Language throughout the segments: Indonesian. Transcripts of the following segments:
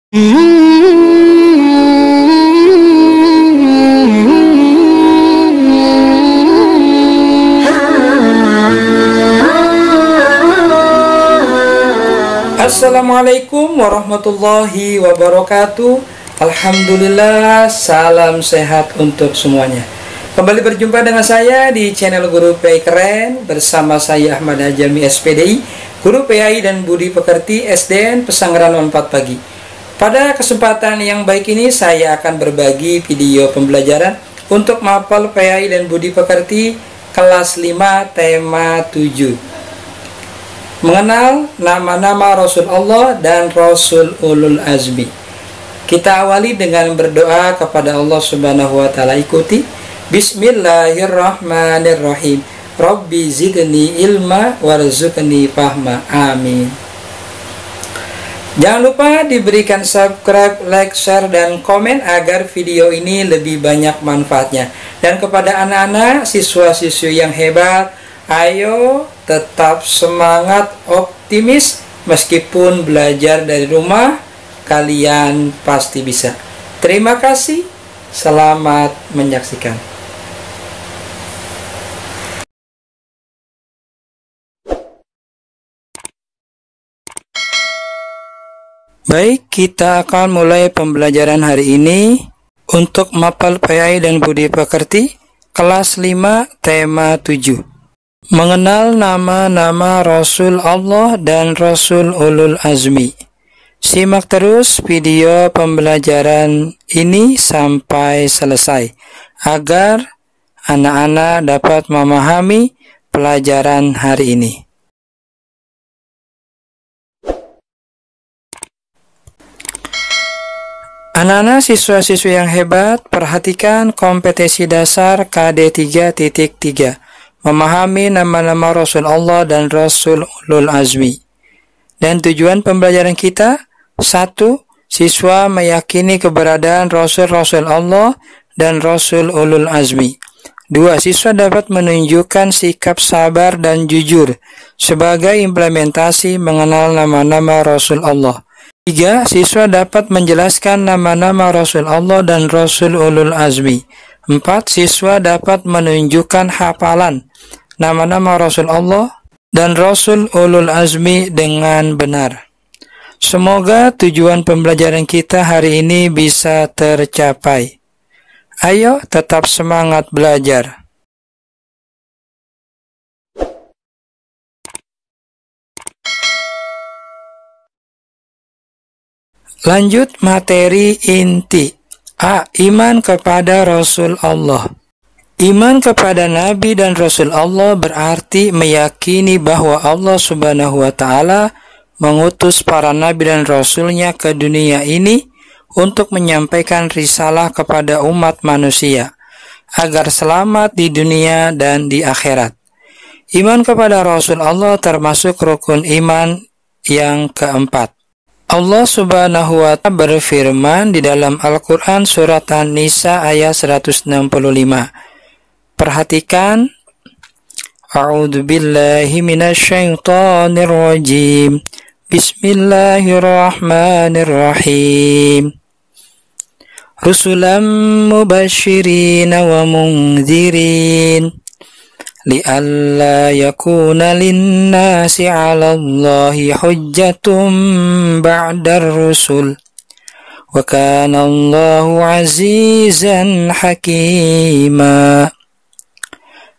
Assalamualaikum warahmatullahi wabarakatuh. Alhamdulillah, salam sehat untuk semuanya. Kembali berjumpa dengan saya di channel Guru PAI Keren bersama saya Ahmad Ajami SPDI, Guru PAI dan Budi Pekerti SDN Pesanggeran 4 Pagi. Pada kesempatan yang baik ini saya akan berbagi video pembelajaran untuk mapel PAI dan Budi Pekerti kelas 5 tema 7. Mengenal nama-nama Rasul Allah dan Rasul Ulul Azmi. Kita awali dengan berdoa kepada Allah Subhanahu wa taala. Ikuti. Bismillahirrahmanirrahim. Rabbi zidni ilma warzuqni fahma. Amin. Jangan lupa diberikan subscribe, like, share, dan komen agar video ini lebih banyak manfaatnya. Dan kepada anak-anak, siswa-siswi yang hebat, ayo tetap semangat, optimis. Meskipun belajar dari rumah, kalian pasti bisa. Terima kasih. Selamat menyaksikan. Baik, kita akan mulai pembelajaran hari ini untuk mapel PAI dan Budi Pekerti kelas 5 tema 7. Mengenal nama-nama Rasul Allah dan Rasul Ulul Azmi. Simak terus video pembelajaran ini sampai selesai agar anak-anak dapat memahami pelajaran hari ini. Anak-anak siswa-siswi yang hebat, perhatikan kompetensi dasar KD 3.3. Memahami nama-nama Rasul Allah dan Rasul Ulul Azmi. Dan tujuan pembelajaran kita, 1. Siswa meyakini keberadaan Rasul-Rasul Allah dan Rasul Ulul Azmi. 2. Siswa dapat menunjukkan sikap sabar dan jujur sebagai implementasi mengenal nama-nama Rasul Allah. 3. Siswa dapat menjelaskan nama-nama Rasul Allah dan Rasul Ulul Azmi. 4. Siswa dapat menunjukkan hafalan nama-nama Rasul Allah dan Rasul Ulul Azmi dengan benar. Semoga tujuan pembelajaran kita hari ini bisa tercapai. Ayo tetap semangat belajar. Lanjut materi inti. A. Iman kepada Rasul Allah. Iman kepada Nabi dan Rasul Allah berarti meyakini bahwa Allah Subhanahu wa taala mengutus para nabi dan rasulnya ke dunia ini untuk menyampaikan risalah kepada umat manusia agar selamat di dunia dan di akhirat. Iman kepada Rasul Allah termasuk rukun iman yang keempat. Allah Subhanahu wa ta'ala berfirman di dalam Al-Quran surat An-Nisa ayat 165. Perhatikan. A'udzu billahi minasyaitonir rajim. Bismillahirrahmanirrahim. Rusulan mubasysyirin wa mundzirin. لئلا يكون للناس على الله حجة بعد الرسل وكان الله عزيزا حكيما.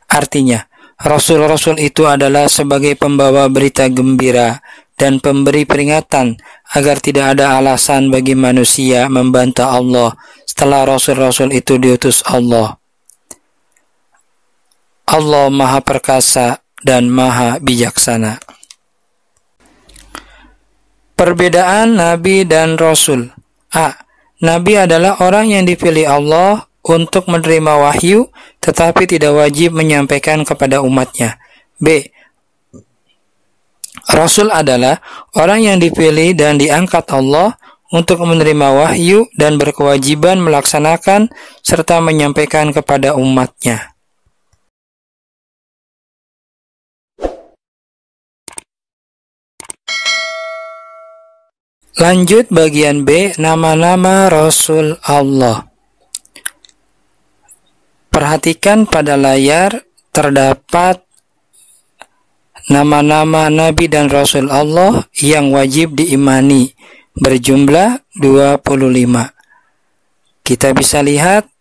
Artinya, Rasul-Rasul itu adalah sebagai pembawa berita gembira dan pemberi peringatan agar tidak ada alasan bagi manusia membantah Allah setelah Rasul-Rasul itu diutus Allah. Allah Maha Perkasa dan Maha Bijaksana. Perbedaan Nabi dan Rasul. A. Nabi adalah orang yang dipilih Allah untuk menerima wahyu, tetapi tidak wajib menyampaikan kepada umatnya. B. Rasul adalah orang yang dipilih dan diangkat Allah untuk menerima wahyu dan berkewajiban melaksanakan serta menyampaikan kepada umatnya. Lanjut bagian B, nama-nama Rasul Allah. Perhatikan pada layar terdapat nama-nama Nabi dan Rasul Allah yang wajib diimani berjumlah 25. Kita bisa lihat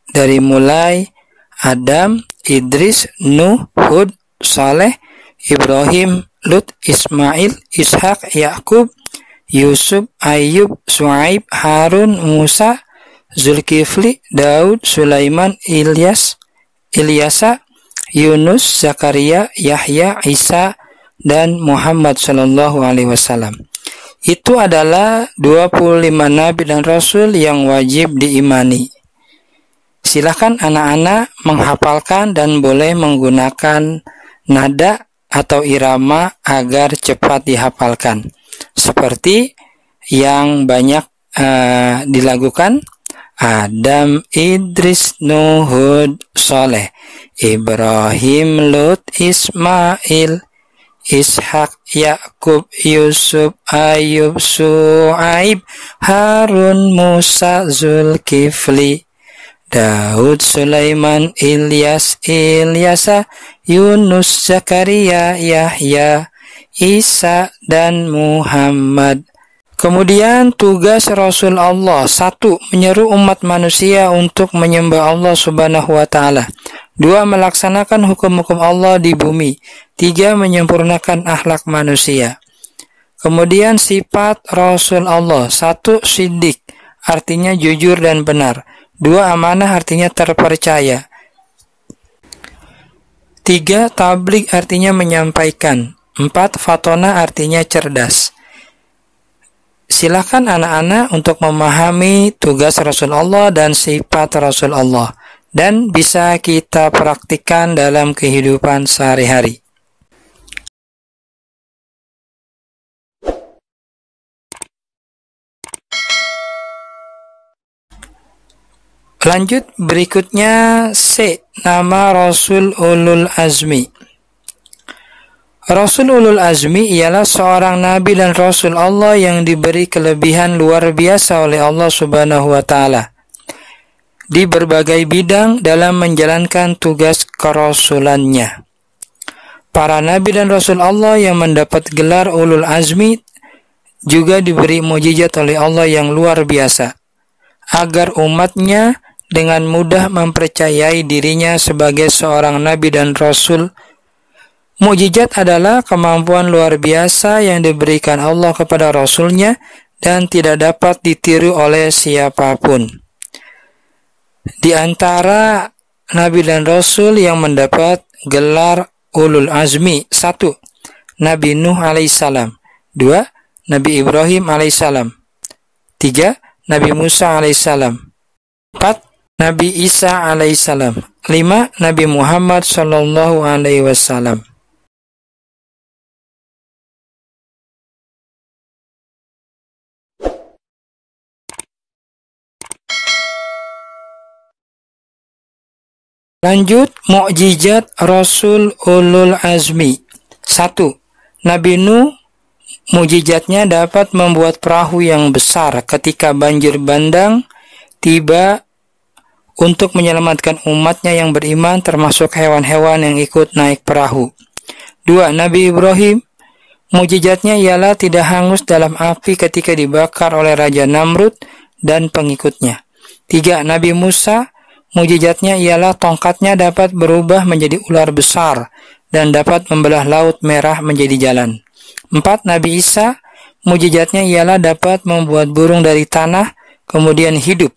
dari mulai Adam, Idris, Nuh, Hud, Saleh, Ibrahim, Lut, Ismail, Ishak, Yakub, Yusuf, Ayub, Suaib, Harun, Musa, Zulkifli, Daud, Sulaiman, Ilyasa, Yunus, Zakaria, Yahya, Isa, dan Muhammad Sallallahu Alaihi Wasallam. Itu adalah 25 Nabi dan Rasul yang wajib diimani. Silahkan anak-anak menghafalkan dan boleh menggunakan nada atau irama agar cepat dihafalkan. Seperti yang banyak dilakukan: Adam, Idris, Nuh, Hud, Saleh, Ibrahim, Lut, Ismail, Ishak, Yakub, Yusuf, Ayub, Suaib, Harun, Musa, Zulkifli, Daud, Sulaiman, Ilyasa, Yunus, Zakaria, Yahya, Isa, dan Muhammad. Kemudian tugas Rasul Allah: 1. Menyeru umat manusia untuk menyembah Allah Subhanahu wa Ta'ala. 2. Melaksanakan hukum-hukum Allah di bumi. 3. Menyempurnakan akhlak manusia. Kemudian sifat Rasul Allah: 1. Siddiq, artinya jujur dan benar. 2. Amanah, artinya terpercaya. 3. Tabligh, artinya menyampaikan. 4. Fatona, artinya cerdas. Silakan anak-anak untuk memahami tugas Rasul Allah dan sifat Rasul Allah, dan bisa kita praktikkan dalam kehidupan sehari-hari. Lanjut berikutnya C, nama Rasul Ulul Azmi. Rasul Ulul Azmi ialah seorang Nabi dan Rasul Allah yang diberi kelebihan luar biasa oleh Allah Subhanahu wa Ta'ala di berbagai bidang dalam menjalankan tugas kerasulannya. Para Nabi dan Rasul Allah yang mendapat gelar Ulul Azmi juga diberi mukjizat oleh Allah yang luar biasa, agar umatnya dengan mudah mempercayai dirinya sebagai seorang Nabi dan Rasul. Mukjizat adalah kemampuan luar biasa yang diberikan Allah kepada Rasulnya dan tidak dapat ditiru oleh siapapun. Di antara Nabi dan Rasul yang mendapat gelar Ulul Azmi: 1. Nabi Nuh alaihissalam. 2. Nabi Ibrahim alaihissalam. 3. Nabi Musa alaihissalam. 4. Nabi Isa alaihissalam. 5. Nabi Muhammad sallallahu alaihi wasallam. Lanjut, mukjizat Rasul Ulul Azmi. 1. Nabi Nuh, mukjizatnya dapat membuat perahu yang besar ketika banjir bandang tiba untuk menyelamatkan umatnya yang beriman, termasuk hewan-hewan yang ikut naik perahu. 2. Nabi Ibrahim, mukjizatnya ialah tidak hangus dalam api ketika dibakar oleh Raja Namrud dan pengikutnya. 3. Nabi Musa, mukjizatnya ialah tongkatnya dapat berubah menjadi ular besar dan dapat membelah laut merah menjadi jalan. 4. Nabi Isa, mukjizatnya ialah dapat membuat burung dari tanah kemudian hidup,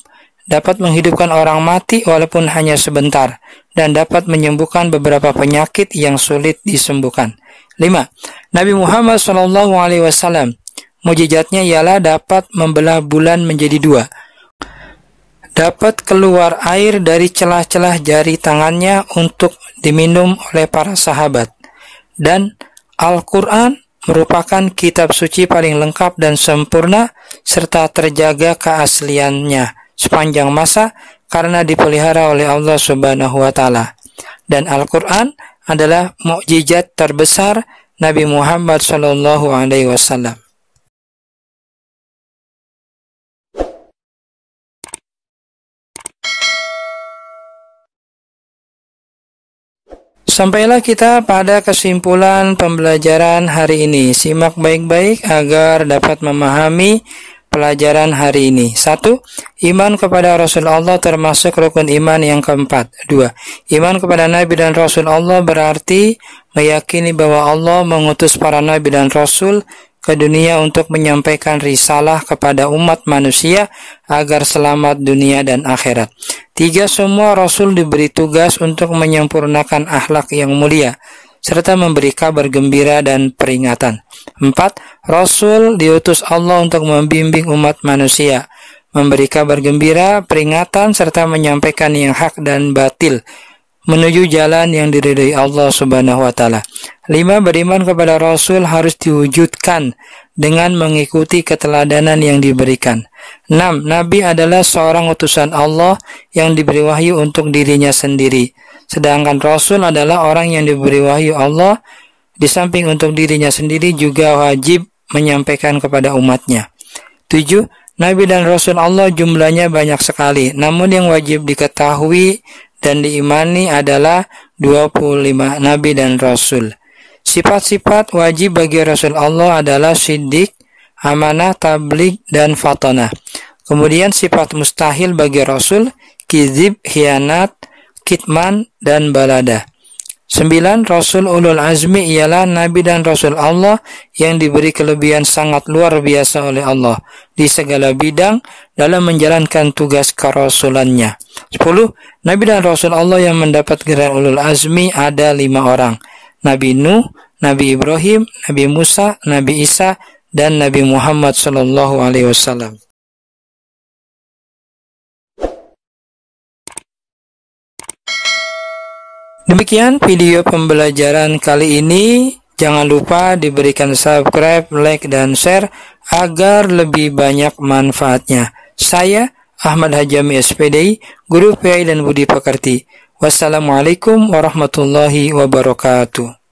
dapat menghidupkan orang mati walaupun hanya sebentar, dan dapat menyembuhkan beberapa penyakit yang sulit disembuhkan. 5. Nabi Muhammad SAW, mukjizatnya ialah dapat membelah bulan menjadi dua, dapat keluar air dari celah-celah jari tangannya untuk diminum oleh para sahabat, dan Al-Quran merupakan kitab suci paling lengkap dan sempurna serta terjaga keasliannya sepanjang masa karena dipelihara oleh Allah Subhanahu wa Ta'ala. Dan Al-Quran adalah mukjizat terbesar Nabi Muhammad sallallahu alaihi wasallam. Sampailah kita pada kesimpulan pembelajaran hari ini. Simak baik-baik agar dapat memahami pelajaran hari ini. 1. Iman kepada Rasul Allah termasuk rukun iman yang keempat. 2. Iman kepada Nabi dan Rasul Allah berarti meyakini bahwa Allah mengutus para Nabi dan Rasul ke dunia untuk menyampaikan risalah kepada umat manusia agar selamat dunia dan akhirat. 3. Semua Rasul diberi tugas untuk menyempurnakan akhlak yang mulia serta memberi kabar gembira dan peringatan. 4. Rasul diutus Allah untuk membimbing umat manusia, memberi kabar gembira, peringatan, serta menyampaikan yang hak dan batil menuju jalan yang diridhai Allah Subhanahu wa taala. 5. Beriman kepada Rasul harus diwujudkan dengan mengikuti keteladanan yang diberikan. 6. Nabi adalah seorang utusan Allah yang diberi wahyu untuk dirinya sendiri. Sedangkan Rasul adalah orang yang diberi wahyu Allah di samping untuk dirinya sendiri juga wajib menyampaikan kepada umatnya. 7. Nabi dan Rasul Allah jumlahnya banyak sekali, namun yang wajib diketahui dan diimani adalah 25 Nabi dan Rasul. Sifat-sifat wajib bagi Rasul Allah adalah siddiq, amanah, tabligh, dan fatanah. Kemudian sifat mustahil bagi Rasul, kizib, khianat, kitman, dan balada. 9. Rasul ulul azmi ialah Nabi dan Rasul Allah yang diberi kelebihan sangat luar biasa oleh Allah di segala bidang dalam menjalankan tugas kerasulannya. 10. Nabi dan Rasul Allah yang mendapat gelar ulul azmi ada 5 orang. Nabi Nuh, Nabi Ibrahim, Nabi Musa, Nabi Isa, dan Nabi Muhammad SAW. Demikian video pembelajaran kali ini. Jangan lupa diberikan subscribe, like, dan share agar lebih banyak manfaatnya. Saya Ahmad Hajami SPDI, Guru PI dan Budi Pekerti. Wassalamualaikum warahmatullahi wabarakatuh.